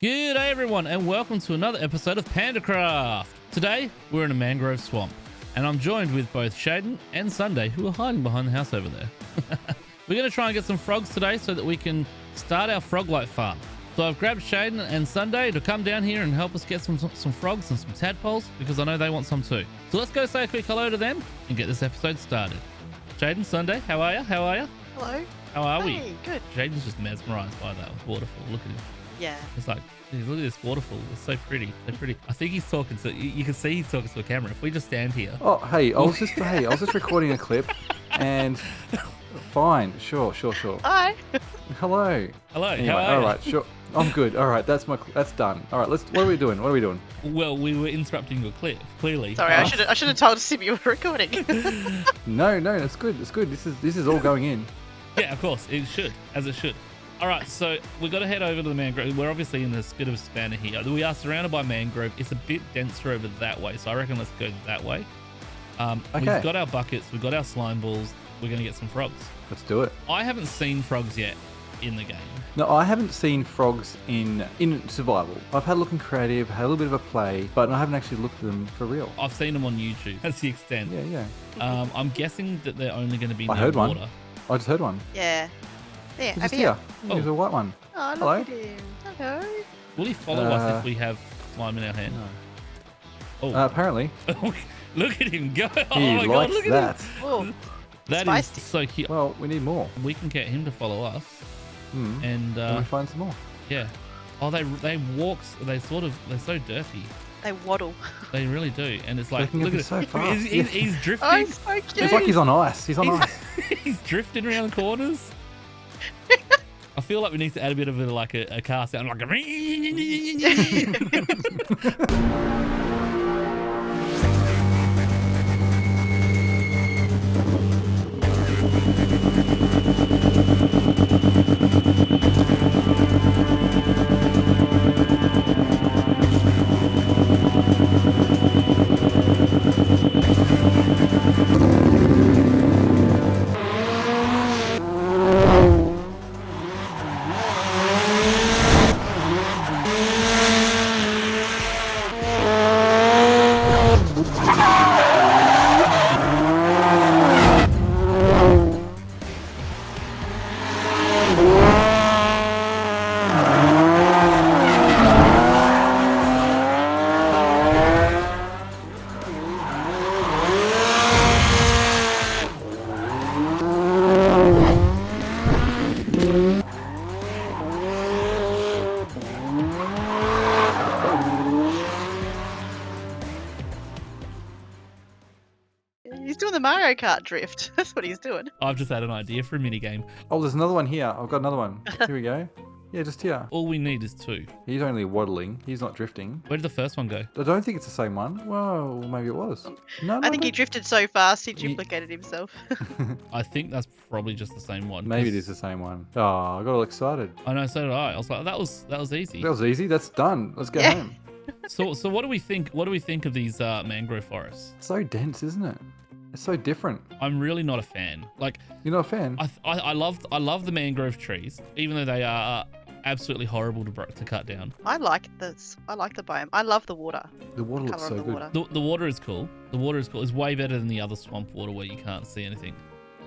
G'day everyone and welcome to another episode of Pandacraft. Today we're in a mangrove swamp and I'm joined with both Shaden and Sunday who are hiding behind the house over there. We're going to try and get some frogs today so that we can start our Froglight Farm. So I've grabbed Shaden and Sunday to come down here and help us get some frogs and some tadpoles because I know they want some too. So let's go say a quick hello to them and get this episode started. Shaden, Sunday, how are you? Hello. How are we? Hey, good. Shaden's just mesmerized by that waterfall. Look at him. Yeah. It's like, geez, look at this waterfall. It's so pretty. So pretty. I think he's talking to, you can see he's talking to a camera. If we just stand here. Oh, hey, I was just recording a clip and fine. Sure. Hi. Hello. Hello. Anyway, How are all you? right, sure. I'm good. All right, that's done. All right, what are we doing? Well, we were interrupting your clip, clearly. Sorry, I should have told Sim you were recording. No, it's good. This is all going in. Yeah, of course. It should, as it should. All right, so we've got to head over to the mangrove. We're obviously in this bit of a spanner here. We are surrounded by mangrove. It's a bit denser over that way, so I reckon let's go that way. Okay. We've got our buckets. We've got our slime balls. We're going to get some frogs. Let's do it. I haven't seen frogs yet in the game. No, I haven't seen frogs in survival. I've had a look in creative, had a little bit of a play, but I haven't actually looked at them for real. I've seen them on YouTube. That's the extent. Yeah. I'm guessing that they're only going to be near I heard water. one. I just heard one. Yeah. There, He's over just here. Oh. He's a white one. Oh, look Hello. at him. Hello. Will he follow us if we have slime in our hand? No. Oh, Apparently. look at him go! Oh He my likes god, look at that. him! Oh, That Spicy. is so cute. Well, we need more. We can get him to follow us, And and we find some more. yeah. Oh, they walk. They're so dirty. they waddle. They really do, and it's like can look be at so it. fast. He's Oh, drifting. so cute. It's like he's on ice. He's on ice. He's drifting around corners. I feel like we need to add a bit of a car sound, like a. He's doing the Mario Kart drift. That's what he's doing. I've just had an idea for a mini game. Oh, there's another one here. I've got another one. Here we go. Yeah, just here. All we need is 2. He's only waddling. He's not drifting. Where did the first one go? I don't think it's the same one. Well, maybe it was. No, I think he drifted so fast he He- duplicated himself. I think that's probably just the same one. Maybe it 'cause- is the same one. Oh, I got all excited. I know, so did I. I was like, that was easy. That was easy. That's done. Let's go Yeah. home. So what do we think? What do we think of these mangrove forests? So dense, isn't it? It's so different. I'm really not a fan. Like, You're not a fan? I love the mangrove trees, even though they are absolutely horrible to cut down. I like this. I like the biome. I love the water. The water looks Colour so of the good. water. The water is cool. The water is cool. It's way better than the other swamp water where you can't see anything.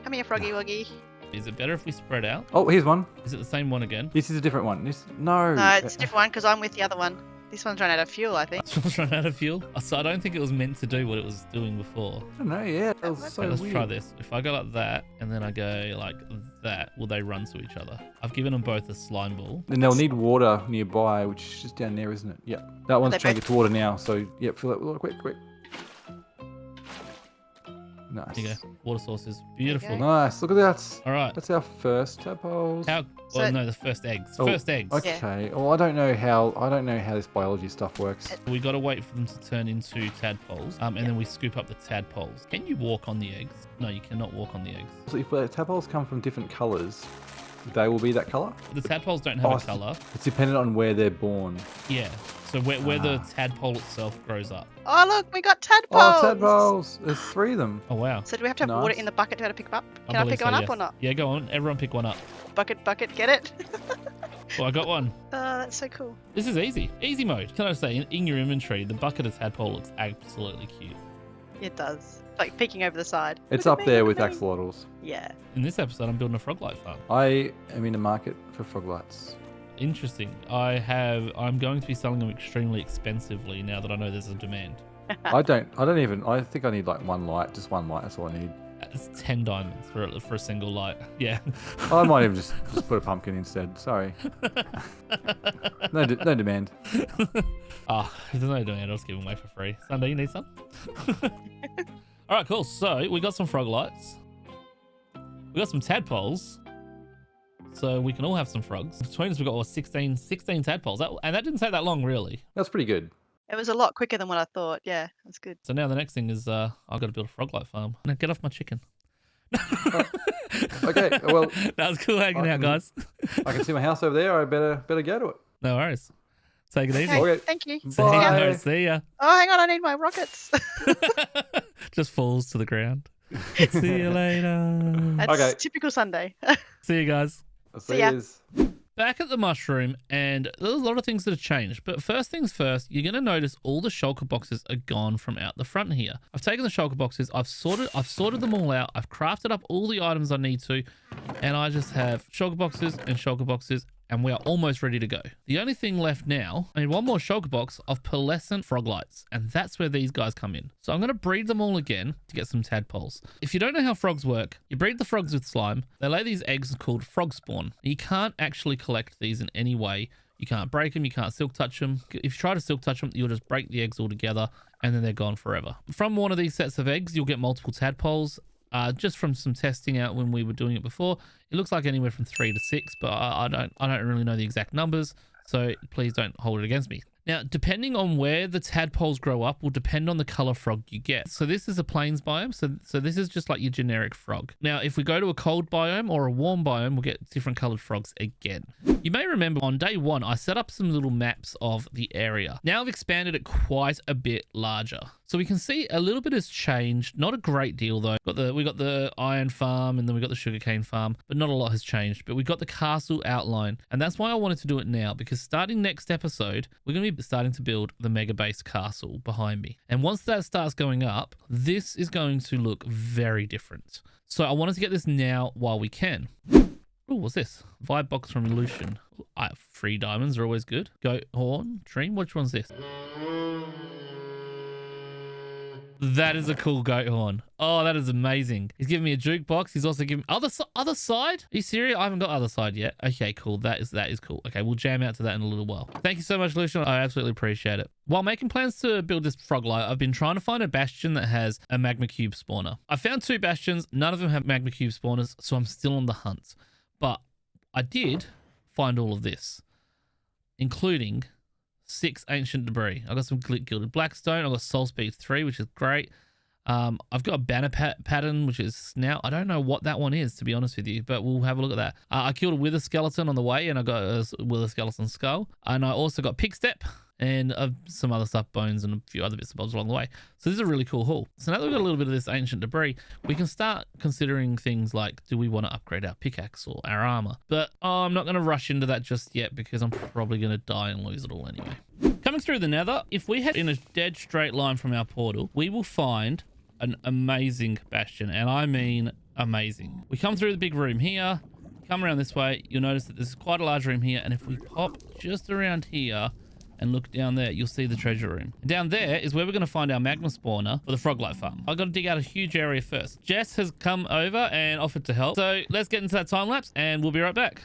Come here, Froggy Woggy. Is it better if we spread out? Oh, here's one. Is it the same one again? This is a different one. No. No, it's a different one because I'm with the other one. This one's run out of fuel, I think. It's run out of fuel. So I don't think it was meant to do what it was doing before. I don't know. Yeah, that was so Okay, let's weird. try this. If I go like that and then I go like that, will they run to each other? I've given them both a slime ball. And they'll need water nearby, which is just down there, isn't it? Yeah. That one's they trying to both- get to water now. So, yeah, fill it. Quick. Nice. There you go. Water sources. Beautiful. go. Nice. Look at that. All right. That's our first tadpoles. How? So- Well, no, the first eggs. Oh, First eggs. Okay. Well, I don't know how this biology stuff works. We got to wait for them to turn into tadpoles, and then we scoop up the tadpoles. Can you walk on the eggs? No, you cannot walk on the eggs. So if the tadpoles come from different colours, they will be that colour? The tadpoles don't have Oh, a color. It's dependent on where they're born. Yeah. So where the Ah. tadpole itself grows up. Oh, look, we got tadpoles. Oh, tadpoles! There's 3 of them. Oh wow. So do we have to have water Nice. in the bucket to be able to pick them up? Can I believe pick one so, up yes. or not? Yeah, go on. Everyone pick one up. Bucket, get it? Oh, I got one. That's so cool. This is easy. Easy mode. Can I say, in your inventory, the bucket of tadpole looks absolutely cute. It does. Like peeking over the side. It's Look up at me, there look with at me. axolotls. Yeah. In this episode, I'm building a Froglight Farm. I am in the market for Froglights. Interesting. I'm going to be selling them extremely expensively now that I know there's a demand. I think I need like one light, just one light, that's all I need. It's 10 diamonds for a single light. Yeah. I might even just put a pumpkin instead, sorry. No demand. There's no demand. I'll just give them away for free. Sunday, you need some? All right, cool. So we got some Froglights. We got some tadpoles. So we can all have some frogs. Between us, we got 16 tadpoles. And that didn't take that long, really. That's pretty good. It was a lot quicker than what I thought. Yeah, that's good. So now the next thing is I've got to build a Froglight farm. Now get off my chicken. Okay, well, That was cool hanging out, guys. I can see my house over there. I better go to it. No worries. Take it easy. Okay, Okay. thank you. See ya. Bye. No, see ya. Oh, hang on, I need my rockets. Just falls to the ground. See you later. That's Okay. typical Sunday. See you guys. See ya. Back at the mushroom, and there's a lot of things that have changed. But first things first, you're going to notice all the shulker boxes are gone from out the front here. I've taken the shulker boxes, I've sorted them all out, I've crafted up all the items I need to, and I just have shulker boxes, and we are almost ready to go. The only thing left now, I need one more shulker box of pearlescent froglights, and that's where these guys come in. So I'm going to breed them all again to get some tadpoles. If you don't know how frogs work, you breed the frogs with slime. They lay these eggs called frog spawn. You can't actually collect these in any way. You can't break them, you can't silk touch them. If you try to silk touch them, you'll just break the eggs all together, and then they're gone forever. From one of these sets of eggs, you'll get multiple tadpoles. Just from some testing out when we were doing it before, it looks like anywhere from 3 to 6, but I don't really know the exact numbers, so please don't hold it against me. Now, depending on where the tadpoles grow up will depend on the color frog you get. So this is a plains biome, so this is just like your generic frog. Now, if we go to a cold biome or a warm biome, we'll get different colored frogs again. You may remember on day one, I set up some little maps of the area. Now I've expanded it quite a bit larger. So we can see a little bit has changed, not a great deal though. We got the iron farm and then we got the sugarcane farm, but not a lot has changed. But we got the castle outline, and that's why I wanted to do it now, because starting next episode, we're going to be starting to build the Megabase castle behind me. And once that starts going up, this is going to look very different. So I wanted to get this now while we can. Oh, what's this? Vibe box from Lucian. Free diamonds are always good. Goat horn, dream. Which one's this? That is a cool goat horn. Oh, that is amazing. He's giving me a jukebox. He's also giving other side. Are you serious? I haven't got other side yet. Okay, cool. That is cool. Okay, we'll jam out to that in a little while. Thank you so much, Lucian. I absolutely appreciate it. While making plans to build this Froglight, I've been trying to find a Bastion that has a magma cube spawner. I found 2 Bastions. None of them have magma cube spawners, so I'm still on the hunt. But I did find all of this, including 6 ancient debris. I got some gilded blackstone. I got soul speed 3, which is great. I've got a banner pattern, which is snout. I don't know what that one is, to be honest with you, but we'll have a look at that. I killed a wither skeleton on the way, and I got a wither skeleton skull. And I also got pick step and some other stuff, bones and a few other bits and bobs along the way. So this is a really cool haul. So now that we've got a little bit of this ancient debris, we can start considering things like, do we want to upgrade our pickaxe or our armor? But I'm not going to rush into that just yet, because I'm probably going to die and lose it all anyway. Coming through the nether, if we head in a dead straight line from our portal, we will find an amazing bastion, and I mean amazing. We come through the big room here, come around this way, you'll notice that there's quite a large room here, and if we pop just around here and look down there, you'll see the treasure room. Down there is where we're going to find our magma spawner for the Froglight farm. I've got to dig out a huge area first. Jess has come over and offered to help, so let's get into that time lapse and we'll be right back.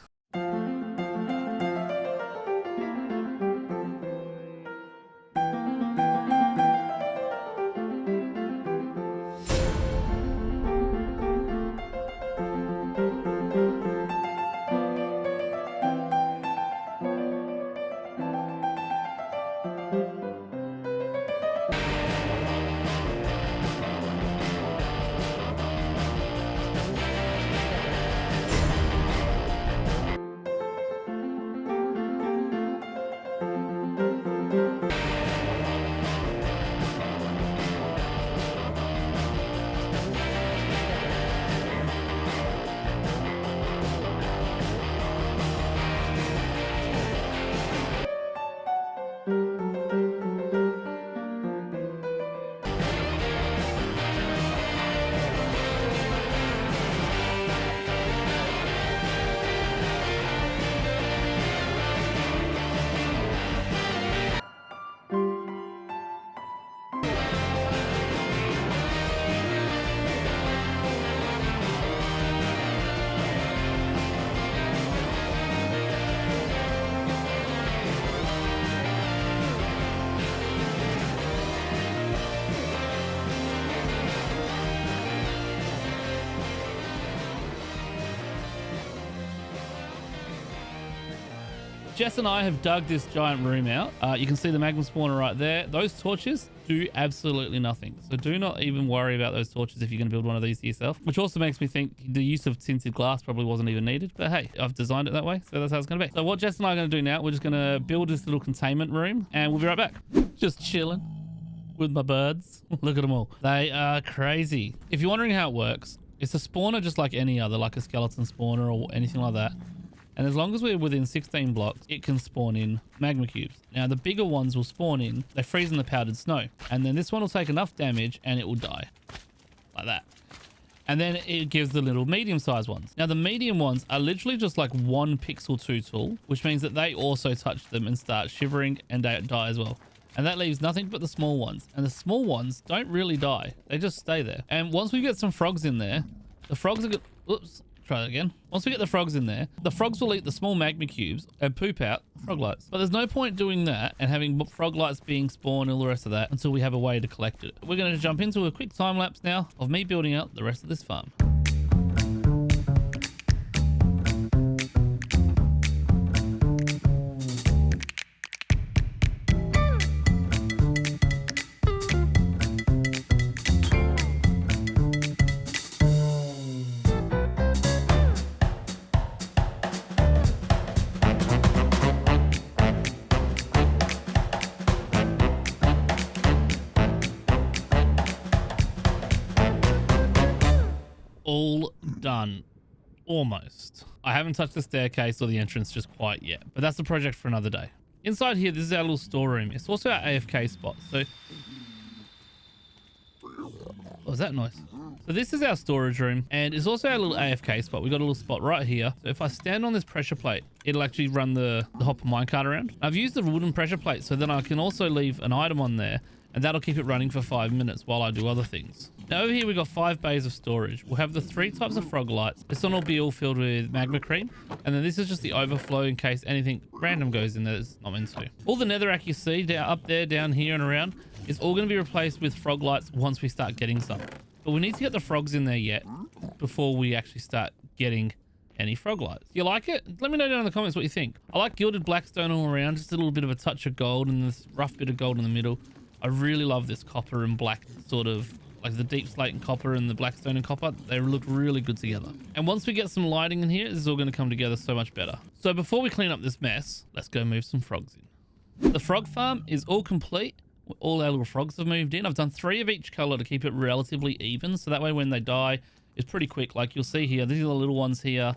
Jess and I have dug this giant room out. You can see the magma spawner right there. Those torches do absolutely nothing. So do not even worry about those torches if you're going to build one of these yourself, which also makes me think the use of tinted glass probably wasn't even needed. But hey, I've designed it that way, so that's how it's going to be. So what Jess and I are going to do now, we're just going to build this little containment room and we'll be right back. Just chilling with my birds. Look at them all. They are crazy. If you're wondering how it works, it's a spawner just like any other, like a skeleton spawner or anything like that. And as long as we're within 16 blocks, it can spawn in magma cubes. Now, the bigger ones will spawn in, they freeze in the powdered snow. And then this one will take enough damage and it will die. Like that. And then it gives the little medium-sized ones. Now, the medium ones are literally just like 1 pixel 2 tool, which means that they also touch them and start shivering and they die as well. And that leaves nothing but the small ones. And the small ones don't really die. They just stay there. And once we get some frogs in there, the frogs are good. Oops. Try that again. Once we get the frogs in there, the frogs will eat the small magma cubes and poop out froglights. But there's no point doing that and having froglights being spawned and all the rest of that until we have a way to collect it. We're going to jump into a quick time lapse now of me building out the rest of this farm. All done. Almost. I haven't touched the staircase or the entrance just quite yet, but that's a project for another day. Inside here, this is our little storeroom. It's also our AFK spot. So, what was that noise? So this is our storage room, and it's also our little AFK spot. We've got a little spot right here. So if I stand on this pressure plate, it'll actually run the hopper minecart around. I've used the wooden pressure plate, so then I can also leave an item on there, and that'll keep it running for 5 minutes while I do other things. Now over here we've got 5 bays of storage. We'll have the 3 types of froglights. This one will be all filled with magma cream, and then this is just the overflow in case anything random goes in there that's not meant to. All the netherrack you see down up there, down here and around is all going to be replaced with froglights once we start getting some. But we need to get the frogs in there yet before we actually start getting any froglights. You like it? Let me know down in the comments what you think. I like gilded blackstone all around, just a little bit of a touch of gold and this rough bit of gold in the middle. I really love this copper and black sort of, like the deep slate and copper and the blackstone and copper. They look really good together. And once we get some lighting in here, this is all going to come together so much better. So before we clean up this mess, let's go move some frogs in. The frog farm is all complete. All our little frogs have moved in. I've done 3 of each color to keep it relatively even. So that way when they die, it's pretty quick. Like you'll see here, these are the little ones here.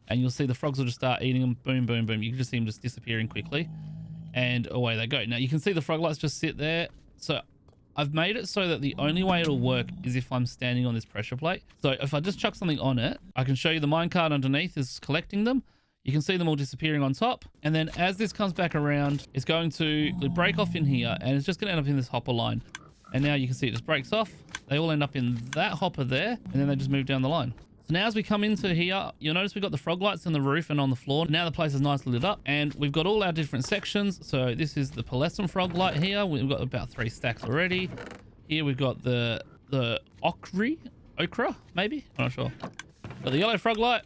And you'll see the frogs will just start eating them. Boom, boom, boom. You can just see them just disappearing quickly. And away they go. Now you can see the froglights just sit there. So I've made it so that the only way it'll work is if I'm standing on this pressure plate. So if I just chuck something on it, I can show you the minecart underneath is collecting them. You can see them all disappearing on top. And then as this comes back around, it's going to break off in here and it's just going to end up in this hopper line. And now you can see it just breaks off. They all end up in that hopper there and then they just move down the line. So now as we come into here, you'll notice we've got the froglights on the roof and on the floor. Now the place is nicely lit up and we've got all our different sections. So this is the pearlescent froglight here. We've got about 3 stacks already. Here we've got the ochre, maybe? I'm not sure. Got the yellow froglight.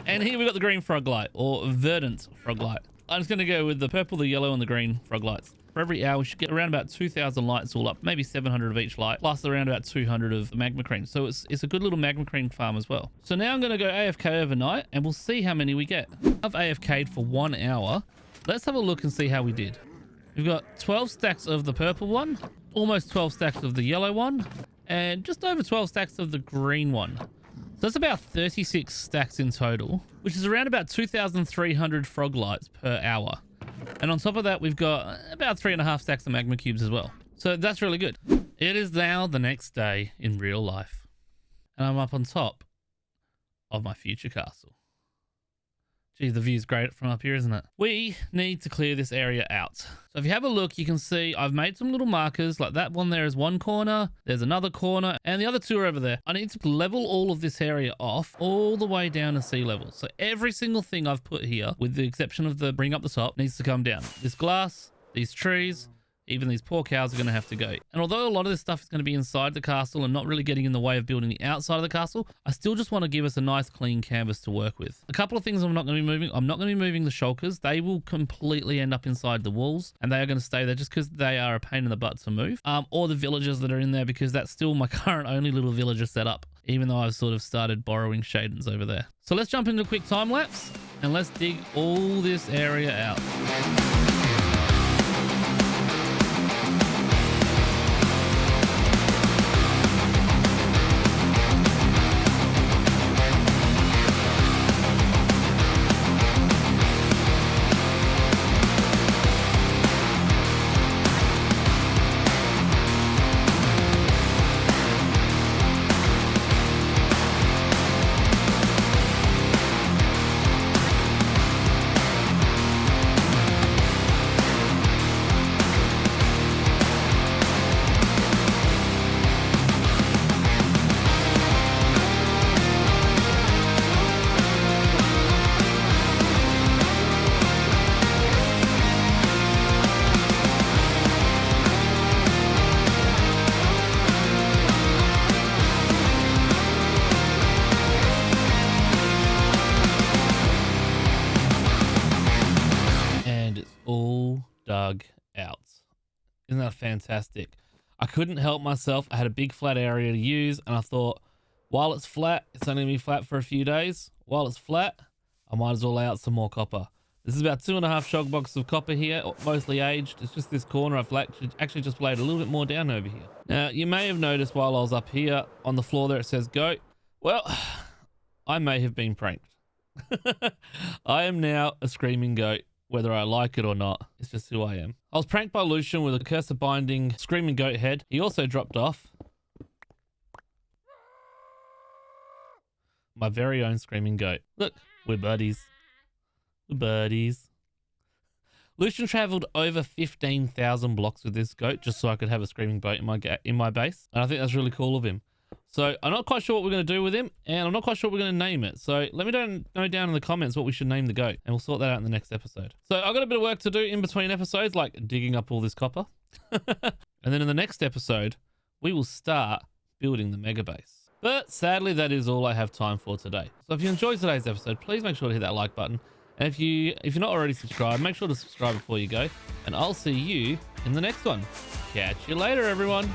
And here we've got the green froglight or verdant froglight. I'm just going to go with the purple, the yellow and the green froglights. For every hour, we should get around about 2,000 lights all up, maybe 700 of each light, plus around about 200 of magma cream. So it's a good little magma cream farm as well. So now I'm going to go AFK overnight and we'll see how many we get. I've AFK'd for 1 hour. Let's have a look and see how we did. We've got 12 stacks of the purple one, almost 12 stacks of the yellow one, and just over 12 stacks of the green one. So that's about 36 stacks in total, which is around about 2,300 froglights per hour. And on top of that, we've got about 3.5 stacks of magma cubes as well. So that's really good. It is now the next day in real life. And I'm up on top of my future castle. Gee, the view's great from up here, isn't it? We need to clear this area out. So if you have a look, you can see I've made some little markers. Like that one there is one corner. There's another corner. And the other 2 are over there. I need to level all of this area off all the way down to sea level. So every single thing I've put here, with the exception of the bring up the top, needs to come down. This glass, these trees, even these poor cows are going to have to go. And although a lot of this stuff is going to be inside the castle and not really getting in the way of building the outside of the castle, I still just want to give us a nice clean canvas to work with. A couple of things I'm not going to be moving. I'm not going to be moving the shulkers. They will completely end up inside the walls, and they are going to stay there just because they are a pain in the butt to move. Or the villagers that are in there, because that's still my current only little villager setup, even though I've sort of started borrowing Shaden's over there. So let's jump into a quick time lapse and let's dig all this area out. Dug out. Isn't that fantastic? I couldn't help myself. I had a big flat area to use, and I thought, while it's flat, it's only going to be flat for a few days. While it's flat, I might as well lay out some more copper. This is about 2.5 shog boxes of copper here, mostly aged. It's just this corner. I've actually just laid a little bit more down over here. Now, you may have noticed while I was up here on the floor there, it says goat. Well, I may have been pranked. I am now a screaming goat. Whether I like it or not, it's just who I am. I was pranked by Lucian with a cursor binding screaming goat head. He also dropped off my very own screaming goat. Look, we're buddies. We're buddies. Lucian traveled over 15,000 blocks with this goat just so I could have a screaming goat in my base. And I think that's really cool of him. So I'm not quite sure what we're going to do with him, and I'm not quite sure what we're going to name it. So let me know down in the comments what we should name the goat, and we'll sort that out in the next episode. So I've got a bit of work to do in between episodes, like digging up all this copper. And then in the next episode, we will start building the Megabase. But sadly, that is all I have time for today. So if you enjoyed today's episode, please make sure to hit that like button. And if you're not already subscribed, make sure to subscribe before you go. And I'll see you in the next one. Catch you later, everyone.